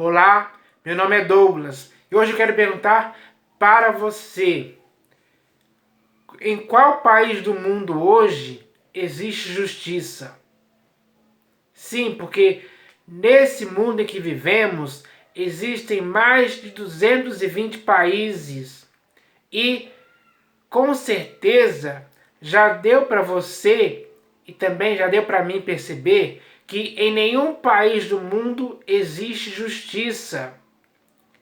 Olá, meu nome é Douglas e hoje eu quero perguntar para você: em qual país do mundo hoje existe justiça? Sim, porque nesse mundo em que vivemos existem mais de 220 países e com certeza já deu para você e também já deu para mim perceber que em nenhum país do mundo existe justiça.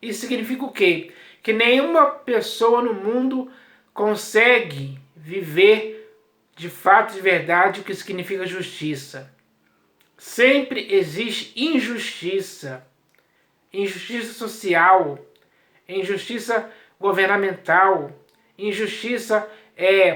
Isso significa o quê? Que nenhuma pessoa no mundo consegue viver de fato, de verdade, o que significa justiça. Sempre existe injustiça. Injustiça social, injustiça governamental, injustiça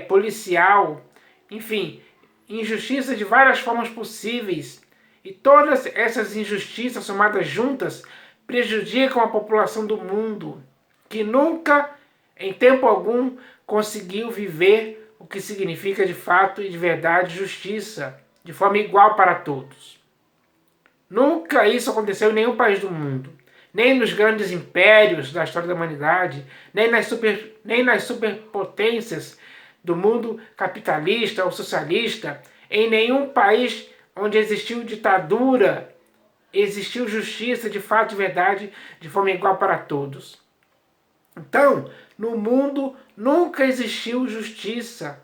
policial, enfim, injustiça de várias formas possíveis. E todas essas injustiças somadas juntas prejudicam a população do mundo, que nunca, em tempo algum, conseguiu viver o que significa de fato e de verdade justiça, de forma igual para todos. Nunca isso aconteceu em nenhum país do mundo. Nem nos grandes impérios da história da humanidade, nem nas superpotências do mundo capitalista ou socialista, em nenhum país onde existiu ditadura, existiu justiça de fato e de verdade, de forma igual para todos. Então, no mundo nunca existiu justiça.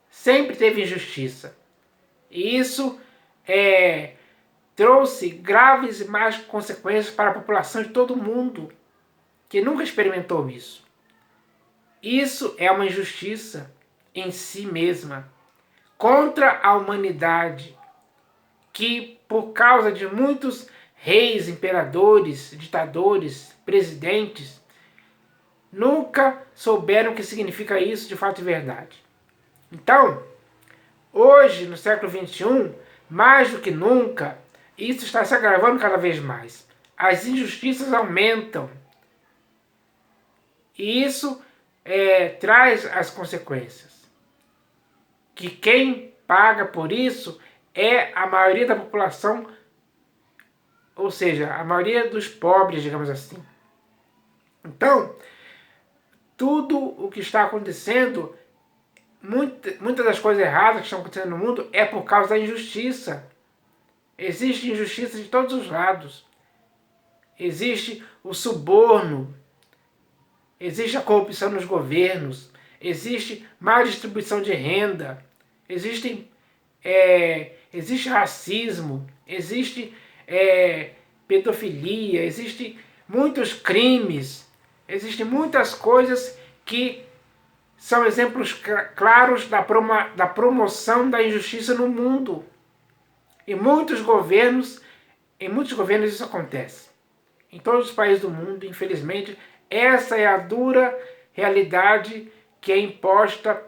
Sempre teve injustiça. E isso trouxe graves e más consequências para a população de todo mundo, que nunca experimentou isso. Isso é uma injustiça em si mesma, contra a humanidade, que por causa de muitos reis, imperadores, ditadores, presidentes, nunca souberam o que significa isso de fato e verdade. Então, hoje, no século XXI, mais do que nunca, isso está se agravando cada vez mais. As injustiças aumentam. E isso traz as consequências. Que quem paga por isso é a maioria da população, ou seja, a maioria dos pobres, digamos assim. Então, tudo o que está acontecendo, muitas das coisas erradas que estão acontecendo no mundo é por causa da injustiça. Existe injustiça de todos os lados. Existe o suborno, existe a corrupção nos governos, existe má distribuição de renda, existe racismo, existe pedofilia, existe muitos crimes, existem muitas coisas que são exemplos claros da promoção da injustiça no mundo. Em muitos governos isso acontece. Em todos os países do mundo, infelizmente, essa é a dura realidade que é imposta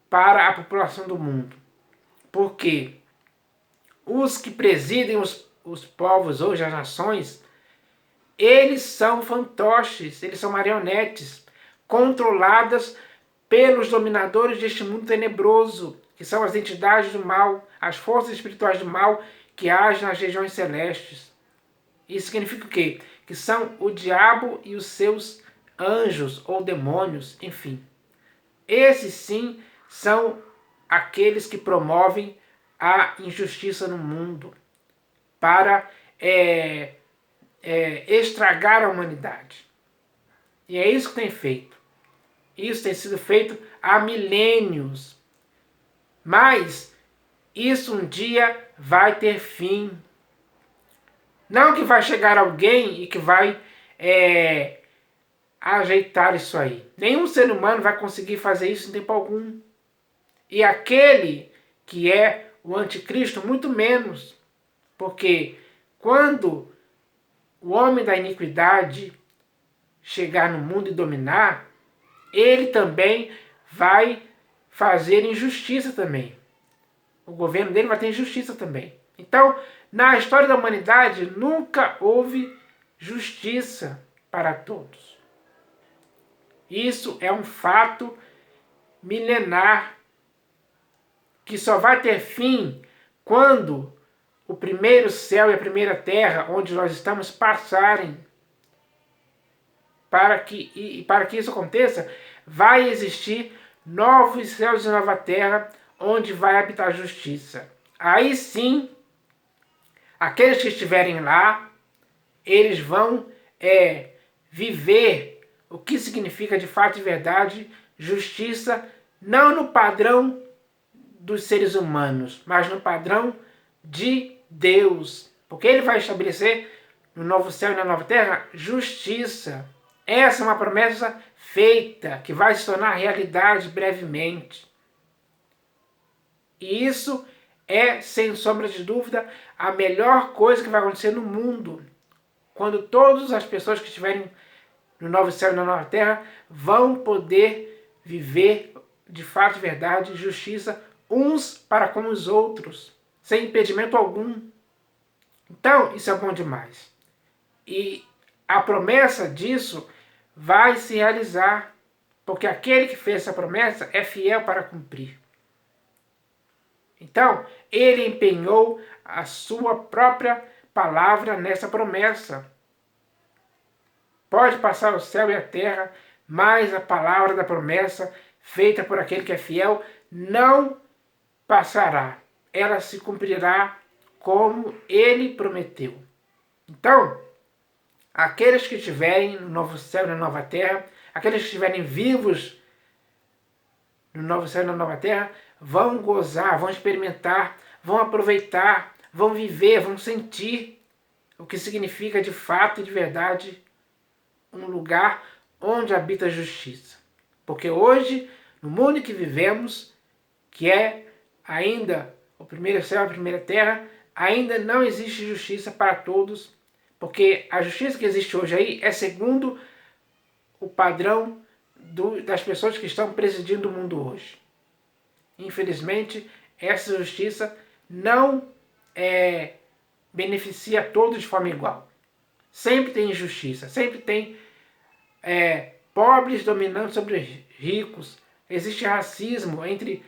para a população do mundo. Porque os que presidem os povos hoje, as nações, eles são fantoches, eles são marionetes, controladas pelos dominadores deste mundo tenebroso, que são as entidades do mal, as forças espirituais do mal que agem nas regiões celestes. Isso significa o quê? Que são o diabo e os seus anjos ou demônios, enfim. Esses sim são aqueles que promovem a injustiça no mundo para estragar a humanidade. E é isso que tem feito. Isso tem sido feito há milênios. Mas isso um dia vai ter fim. Não que vai chegar alguém e que vai ajeitar isso aí. Nenhum ser humano vai conseguir fazer isso em tempo algum. E aquele que é o anticristo, muito menos. Porque quando o homem da iniquidade chegar no mundo e dominar, ele também vai fazer injustiça também. O governo dele vai ter injustiça também. Então, na história da humanidade, nunca houve justiça para todos. Isso é um fato milenar que só vai ter fim quando o primeiro céu e a primeira terra, onde nós estamos, passarem. Para que isso aconteça, vai existir novos céus e nova terra, onde vai habitar a justiça. Aí sim, aqueles que estiverem lá, eles vão viver o que significa de fato e verdade justiça, não no padrão dos seres humanos, mas no padrão de Deus. Porque ele vai estabelecer no novo céu e na nova terra justiça. Essa é uma promessa feita, que vai se tornar realidade brevemente. E isso é, sem sombra de dúvida, a melhor coisa que vai acontecer no mundo. Quando todas as pessoas que estiverem no novo céu e na nova terra vão poder viver de fato e verdade, justiça, uns para com os outros, sem impedimento algum. Então, isso é bom demais. E a promessa disso vai se realizar, porque aquele que fez essa promessa é fiel para cumprir. Então, ele empenhou a sua própria palavra nessa promessa. Pode passar o céu e a terra, mas a palavra da promessa, feita por aquele que é fiel, não passará. Ela se cumprirá como ele prometeu. Então, aqueles que estiverem no novo céu e na nova terra, aqueles que estiverem vivos no novo céu e na nova terra, vão gozar, vão experimentar, vão aproveitar, vão viver, vão sentir o que significa de fato e de verdade um lugar onde habita a justiça. Porque hoje, no mundo em que vivemos, que é ainda o primeiro céu e a primeira terra, ainda não existe justiça para todos, porque a justiça que existe hoje aí é segundo o padrão das pessoas que estão presidindo o mundo hoje. Infelizmente, essa justiça não beneficia a todos de forma igual. Sempre tem injustiça, sempre tem pobres dominando sobre ricos, existe racismo entre...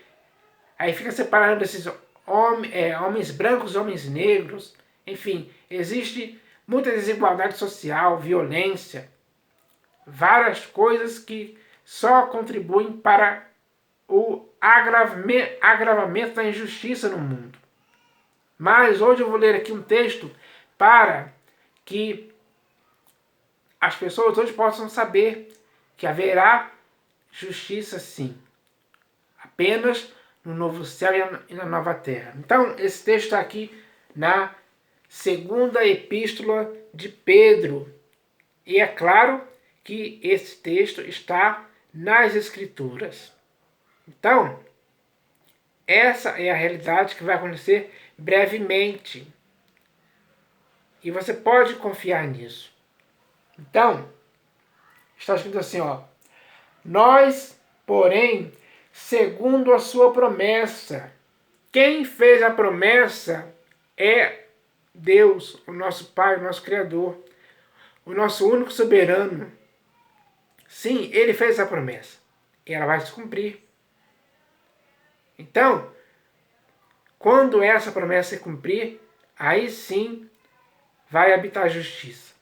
Aí fica separando esses homens brancos e homens negros, enfim, existe muita desigualdade social, violência, várias coisas que só contribuem para o agravamento da injustiça no mundo. Mas hoje eu vou ler aqui um texto para que as pessoas hoje possam saber que haverá justiça sim, apenas no novo céu e na nova terra. Então, esse texto está aqui na segunda epístola de Pedro. E é claro que esse texto está nas Escrituras. Então, essa é a realidade que vai acontecer brevemente. E você pode confiar nisso. Então, está escrito assim, ó. Nós, porém, segundo a sua promessa. Quem fez a promessa é Deus, o nosso Pai, o nosso Criador, o nosso único soberano. Sim, ele fez a promessa. E ela vai se cumprir. Então, quando essa promessa se cumprir, aí sim vai habitar a justiça.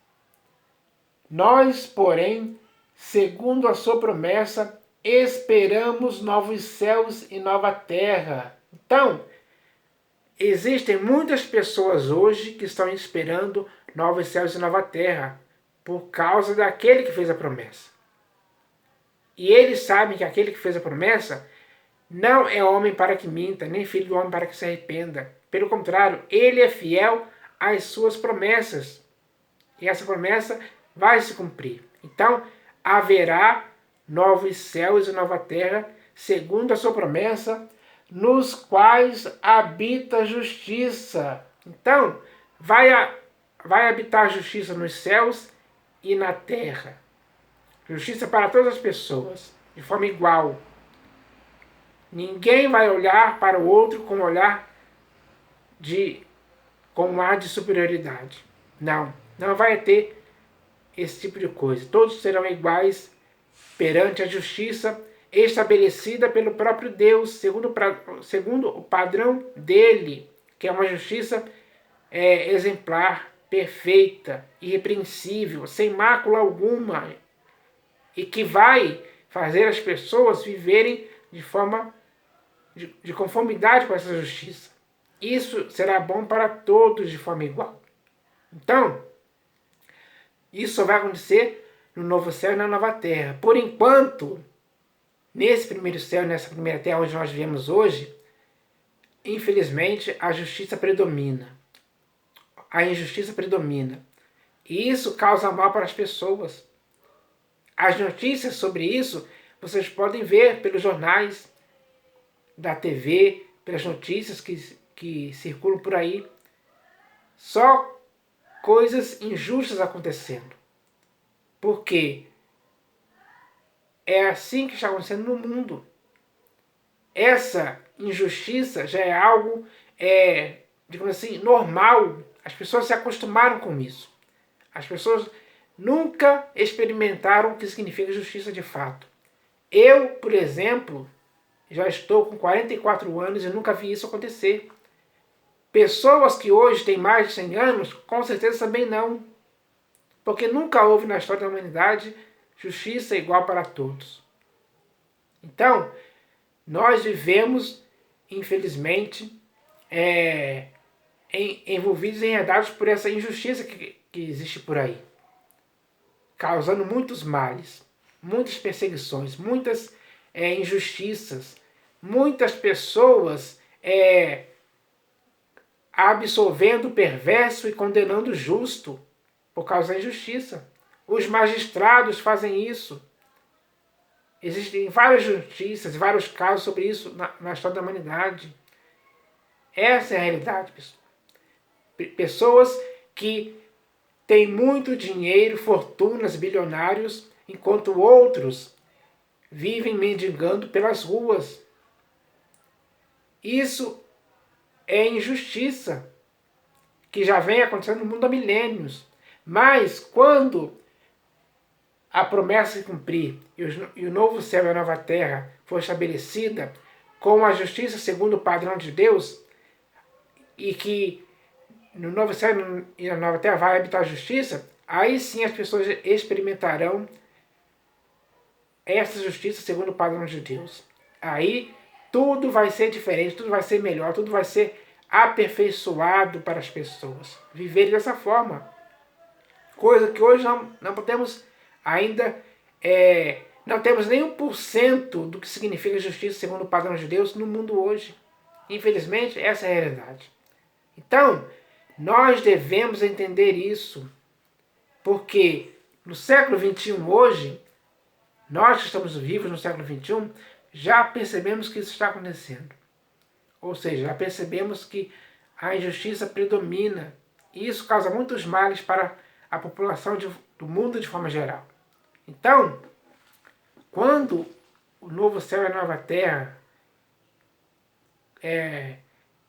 Nós, porém, segundo a sua promessa, esperamos novos céus e nova terra. Então, existem muitas pessoas hoje que estão esperando novos céus e nova terra por causa daquele que fez a promessa. E eles sabem que aquele que fez a promessa não é homem para que minta, nem filho do homem para que se arrependa. Pelo contrário, ele é fiel às suas promessas. E essa promessa vai se cumprir. Então, haverá novos céus e nova terra, segundo a sua promessa, nos quais habita a justiça. Então, vai habitar a justiça nos céus e na terra. Justiça para todas as pessoas, de forma igual. Ninguém vai olhar para o outro com um ar de superioridade. Não vai ter esse tipo de coisa. Todos serão iguais perante a justiça estabelecida pelo próprio Deus, segundo o padrão dele, que é uma justiça exemplar, perfeita, irrepreensível, sem mácula alguma, e que vai fazer as pessoas viverem de forma de conformidade com essa justiça. Isso será bom para todos de forma igual. Então, isso só vai acontecer no novo céu e na nova terra. Por enquanto, nesse primeiro céu e nessa primeira terra onde nós vivemos hoje, infelizmente a justiça predomina. A injustiça predomina. E isso causa mal para as pessoas. As notícias sobre isso vocês podem ver pelos jornais da TV, pelas notícias que circulam por aí. Só coisas injustas acontecendo. Porque é assim que está acontecendo no mundo. Essa injustiça já é algo, digamos assim, normal. As pessoas se acostumaram com isso. As pessoas nunca experimentaram o que significa justiça de fato. Eu, por exemplo, já estou com 44 anos e nunca vi isso acontecer. Pessoas que hoje têm mais de 100 anos, com certeza também não. Porque nunca houve na história da humanidade justiça igual para todos. Então, nós vivemos, infelizmente, envolvidos e enredados por essa injustiça que existe por aí. Causando muitos males, muitas perseguições, muitas injustiças, muitas pessoas absolvendo o perverso e condenando o justo por causa da injustiça. Os magistrados fazem isso. Existem várias justiças, vários casos sobre isso na história da humanidade. Essa é a realidade, pessoal. Pessoas que têm muito dinheiro, fortunas, bilionários, enquanto outros vivem mendigando pelas ruas. Isso é injustiça, que já vem acontecendo no mundo há milênios. Mas quando a promessa se cumprir e o novo céu e a nova terra for estabelecida com a justiça segundo o padrão de Deus, e que no novo céu e na nova terra vai habitar a justiça, aí sim as pessoas experimentarão essa justiça segundo o padrão de Deus. Aí tudo vai ser diferente, tudo vai ser melhor, tudo vai ser aperfeiçoado para as pessoas viverem dessa forma. Coisa que hoje não podemos ainda, não temos nem 1% do que significa justiça segundo o padrão de Deus no mundo hoje. Infelizmente, essa é a realidade. Então, nós devemos entender isso, porque no século XXI hoje, nós que estamos vivos no século XXI, já percebemos que isso está acontecendo. Ou seja, já percebemos que a injustiça predomina, e isso causa muitos males para a população do mundo de forma geral. Então, quando o novo céu e a nova terra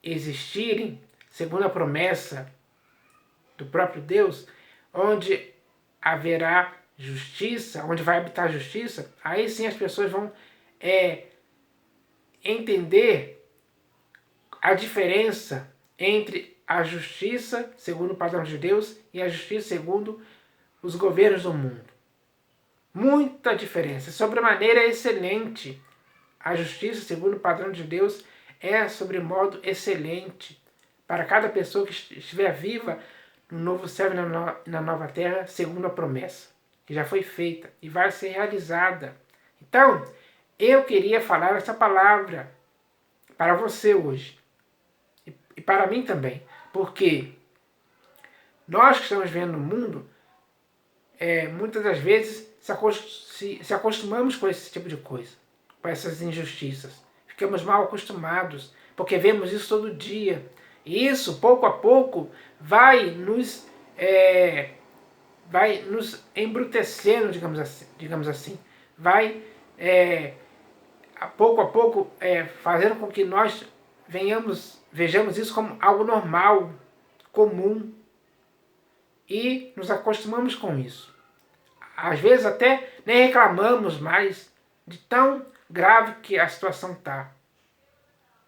existirem, segundo a promessa do próprio Deus, onde haverá justiça, onde vai habitar a justiça, aí sim as pessoas vão entender a diferença entre a justiça segundo o padrão de Deus e a justiça segundo os governos do mundo. Muita diferença, sobremaneira excelente. A justiça segundo o padrão de Deus é sobremodo excelente para cada pessoa que estiver viva no novo céu e na nova terra, segundo a promessa que já foi feita e vai ser realizada. Então, eu queria falar essa palavra para você hoje e para mim também, porque nós que estamos vivendo no mundo, muitas das vezes se acostumamos com esse tipo de coisa, com essas injustiças. Ficamos mal acostumados, porque vemos isso todo dia. E isso, pouco a pouco, vai nos embrutecendo, digamos assim. Vai, pouco a pouco, fazendo com que nós vejamos isso como algo normal, comum. E nos acostumamos com isso. Às vezes até nem reclamamos mais de tão grave que a situação está.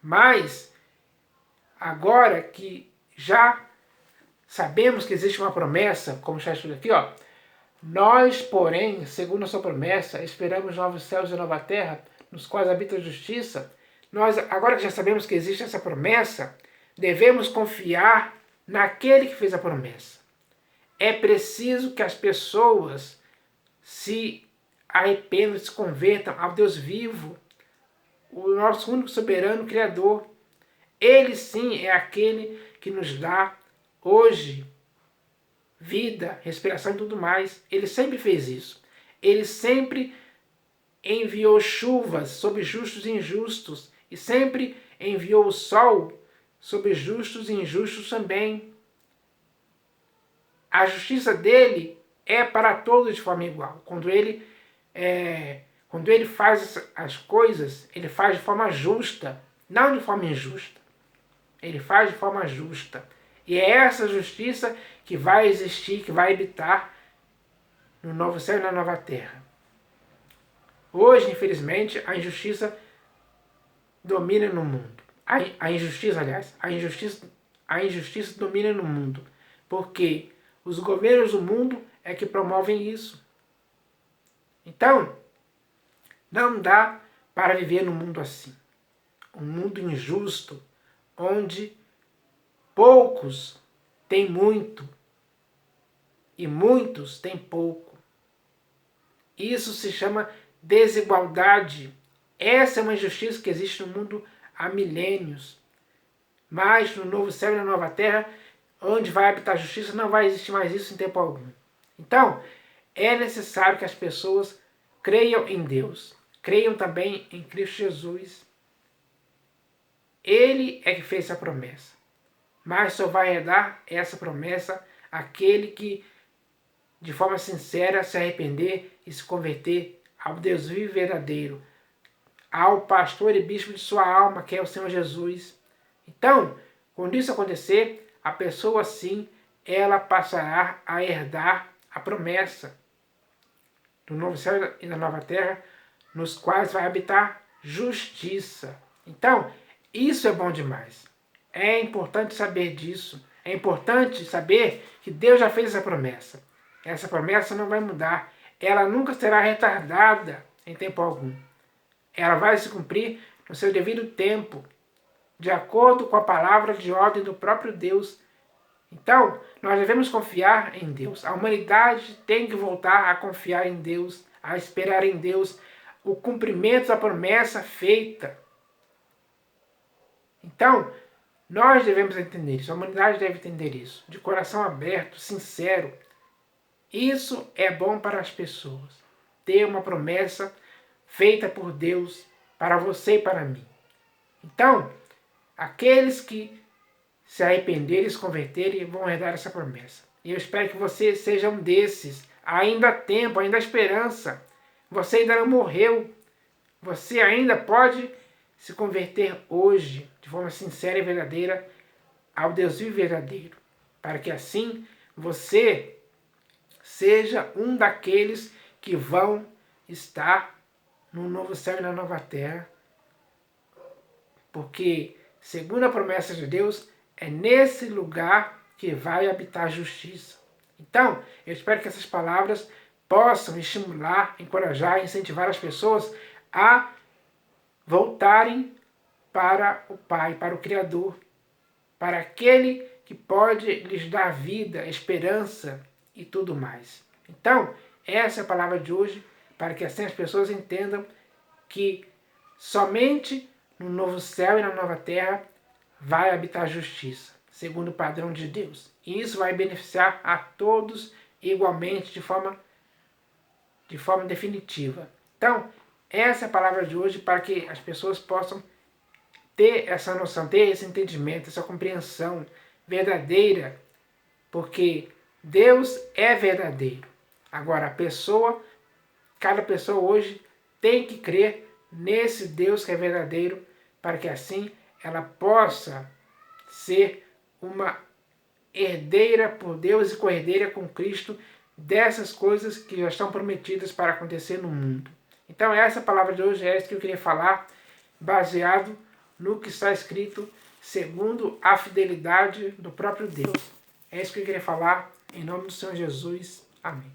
Mas, agora que já sabemos que existe uma promessa, como está escrito aqui, ó. Nós, porém, segundo a sua promessa, esperamos novos céus e nova terra, nos quais habita a justiça. Nós, agora que já sabemos que existe essa promessa, devemos confiar naquele que fez a promessa. É preciso que as pessoas se arrependam, se convertam ao Deus vivo, o nosso único soberano Criador. Ele sim é aquele que nos dá hoje vida, respiração e tudo mais. Ele sempre fez isso. Ele sempre enviou chuvas sobre justos e injustos e sempre enviou o sol sobre justos e injustos também. A justiça dele é para todos de forma igual. Quando ele faz as coisas, ele faz de forma justa, não de forma injusta. Ele faz de forma justa. E é essa justiça que vai existir, que vai habitar no novo céu e na nova terra. Hoje, infelizmente, a injustiça domina no mundo. A injustiça domina no mundo. Porque os governos do mundo é que promovem isso. Então, não dá para viver num mundo assim. Um mundo injusto, onde poucos têm muito e muitos têm pouco. Isso se chama desigualdade. Essa é uma injustiça que existe no mundo há milênios. Mas no novo céu e na nova terra, onde vai habitar a justiça, não vai existir mais isso em tempo algum. Então, é necessário que as pessoas creiam em Deus. Creiam também em Cristo Jesus. Ele é que fez essa promessa. Mas só vai herdar essa promessa aquele que, de forma sincera, se arrepender e se converter ao Deus vivo e verdadeiro, ao pastor e bispo de sua alma, que é o Senhor Jesus. Então, quando isso acontecer, a pessoa sim, ela passará a herdar a promessa do novo céu e da nova terra, nos quais vai habitar justiça. Então, isso é bom demais. É importante saber disso. É importante saber que Deus já fez essa promessa. Essa promessa não vai mudar. Ela nunca será retardada em tempo algum. Ela vai se cumprir no seu devido tempo, de acordo com a palavra de ordem do próprio Deus. Então, nós devemos confiar em Deus. A humanidade tem que voltar a confiar em Deus, a esperar em Deus o cumprimento da promessa feita. Então, nós devemos entender isso, a humanidade deve entender isso, de coração aberto, sincero. Isso é bom para as pessoas, ter uma promessa feita por Deus para você e para mim. Então, aqueles que se arrependerem e se converterem vão herdar essa promessa. E eu espero que você seja um desses. Ainda há tempo, ainda há esperança. Você ainda não morreu. Você ainda pode se converter hoje, de forma sincera e verdadeira, ao Deus vivo e verdadeiro, para que assim você seja um daqueles que vão estar no novo céu e na nova terra, porque, segundo a promessa de Deus, é nesse lugar que vai habitar a justiça. Então, eu espero que essas palavras possam estimular, encorajar, incentivar as pessoas a voltarem para o Pai, para o Criador, para aquele que pode lhes dar vida, esperança e tudo mais. Então, essa é a palavra de hoje, para que assim as pessoas entendam que somente no novo céu e na nova terra vai habitar a justiça, segundo o padrão de Deus. E isso vai beneficiar a todos igualmente, de forma definitiva. Então, essa é a palavra de hoje, para que as pessoas possam ter essa noção, ter esse entendimento, essa compreensão verdadeira, porque Deus é verdadeiro. Agora, cada pessoa hoje tem que crer nesse Deus que é verdadeiro, para que assim ela possa ser uma herdeira por Deus e co-herdeira com Cristo dessas coisas que já estão prometidas para acontecer no mundo. Então essa palavra de hoje é essa que eu queria falar, baseado no que está escrito, segundo a fidelidade do próprio Deus. É isso que eu queria falar. Em nome do Senhor Jesus. Amém.